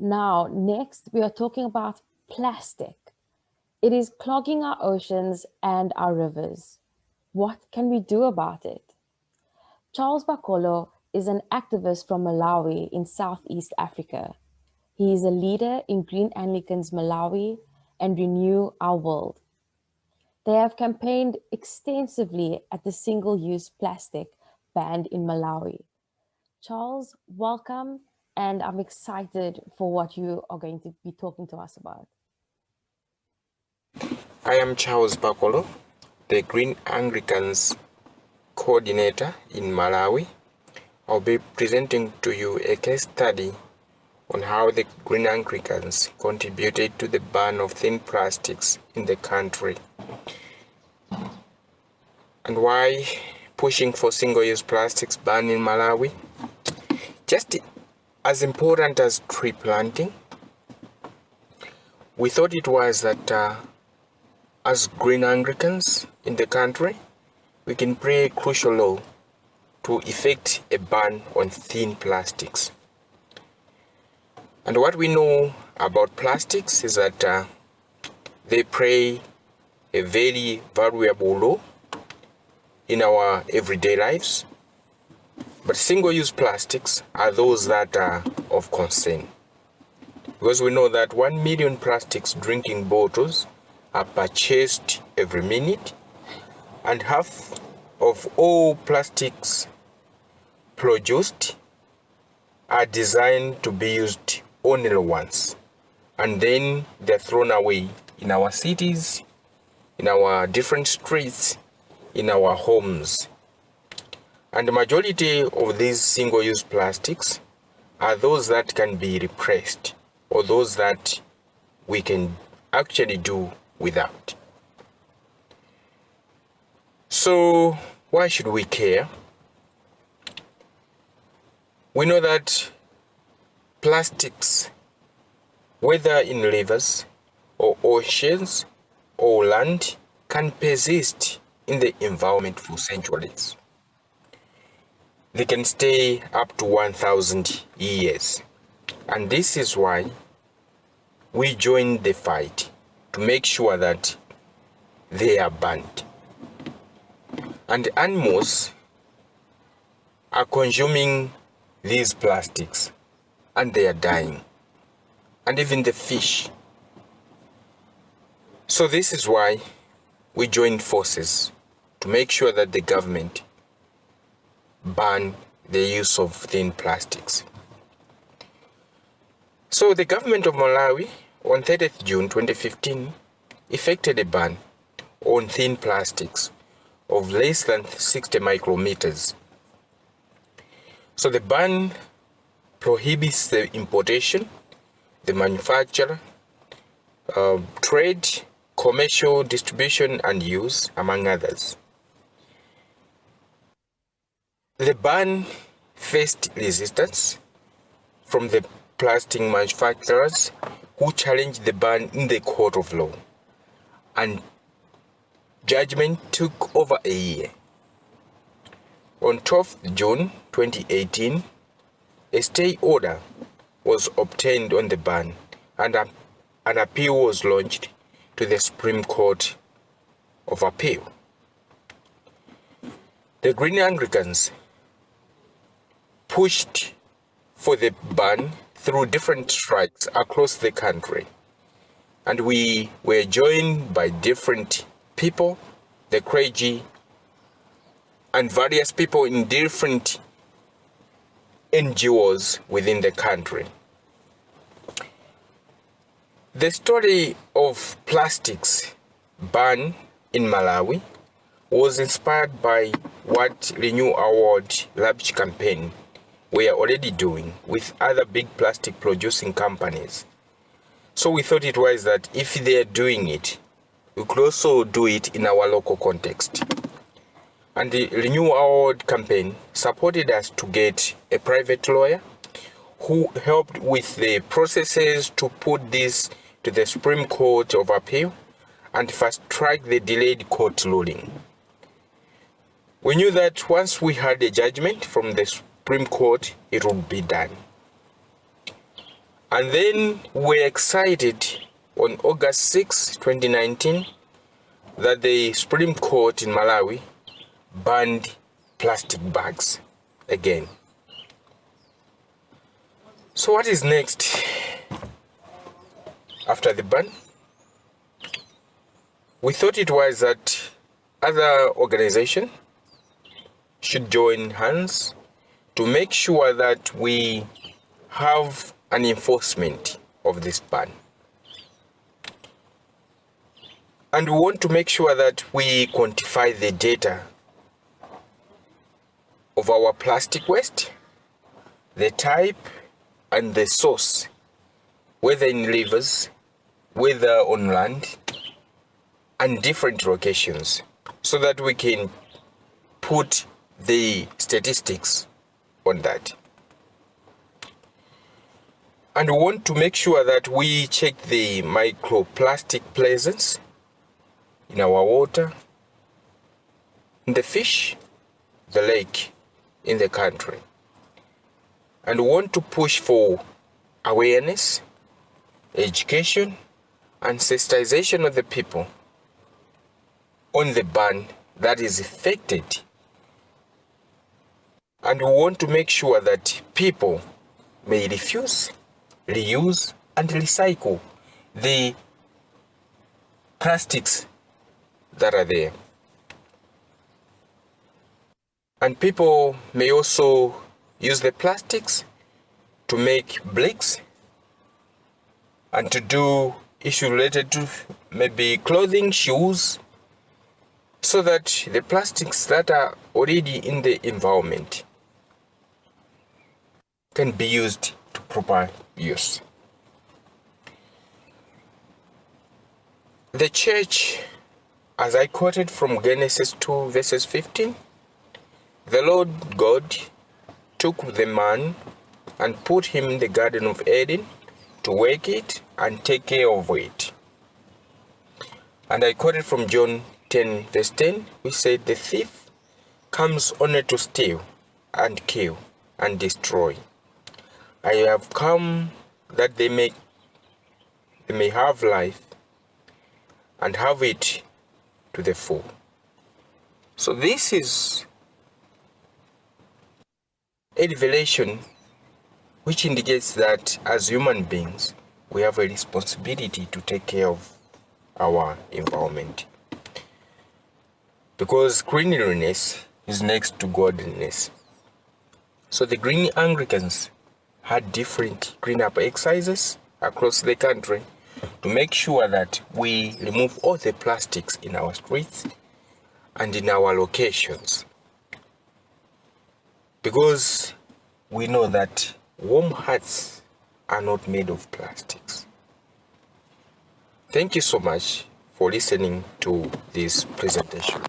Now, next, we are talking about plastic. It is clogging our oceans and our rivers. What can we do about it? Charles Bakolo is an activist from Malawi in Southeast Africa. He is a leader in Green Anglicans Malawi and Renew Our World. They have campaigned extensively at the single-use plastic ban in Malawi. Charles, welcome, and I'm excited for what you are going to be talking to us about. I am Charles Bakolo, the Green Anglicans coordinator in Malawi. I'll be presenting to you a case study on how the Green Anglicans contributed to the ban of thin plastics in the country, and why pushing for single-use plastics ban in Malawi. Just as important as tree planting, we thought it was that as Green Anglicans in the country, we can play a crucial role to effect a ban on thin plastics. And what we know about plastics is that they play a very valuable role in our everyday lives, but single-use plastics are those that are of concern, because we know that 1 million plastics drinking bottles are purchased every minute, and half of all plastics produced are designed to be used only once, and then they're thrown away in our cities, in our different streets, in our homes. And the majority of these single-use plastics are those that can be replaced, or those that we can actually do without. So why should we care? We know that plastics, whether in rivers or oceans or land, can persist in the environment for centuries. They can stay up to 1,000 years. And this is why we join the fight to make sure that they are banned. And animals are consuming these plastics and they are dying. And even the fish. So this is why we join forces to make sure that the government ban the use of thin plastics. So the government of Malawi on 30th June 2015 effected a ban on thin plastics of less than 60 micrometers. So the ban prohibits the importation, the manufacture, trade, commercial distribution and use, among others. The ban faced resistance from the plastic manufacturers who challenged the ban in the court of law, and judgment took over a year. On 12th June 2018, a stay order was obtained on the ban, and an appeal was launched to the Supreme Court of Appeal. The Green Anglicans pushed for the ban through different strikes across the country, and we were joined by different people, the clergy, and various people in different NGOs within the country. The story of plastics ban in Malawi was inspired by what Renew Our World large campaign we are already doing with other big plastic producing companies. So we thought it was that if they are doing it, we could also do it in our local context. And the Renew Our World campaign supported us to get a private lawyer who helped with the processes to put this to the Supreme Court of Appeal and fast-track the delayed court ruling. We knew that once we had a judgment from the Supreme Court, it would be done. And then we're excited on August 6, 2019, that the Supreme Court in Malawi banned plastic bags again. So what is next after the ban? We thought it was that other organizations should join hands to make sure that we have an enforcement of this ban. And we want to make sure that we quantify the data of our plastic waste, the type and the source, whether in rivers, whether on land, and different locations, so that we can put the statistics on that. And we want to make sure that we check the microplastic presence in our water, in the fish, the lake, in the country. And we want to push for awareness, education, and sensitization of the people on the ban that is affected. And we want to make sure that people may refuse, reuse, and recycle the plastics that are there. And people may also use the plastics to make bricks and to do issues related to maybe clothing, shoes, so that the plastics that are already in the environment can be used to proper use. The church, as I quoted from Genesis 2 verses 15, the Lord God took the man and put him in the Garden of Eden to work it and take care of it. And I quoted from John 10 verse 10, which said, the thief comes only to steal and kill and destroy. I have come that they may have life and have it to the full. So this is a revelation which indicates that as human beings, we have a responsibility to take care of our environment. Because cleanliness is next to godliness. So the Green Anglicans had different cleanup exercises across the country to make sure that we remove all the plastics in our streets and in our locations. Because we know that warm hearts are not made of plastics. Thank you so much for listening to this presentation.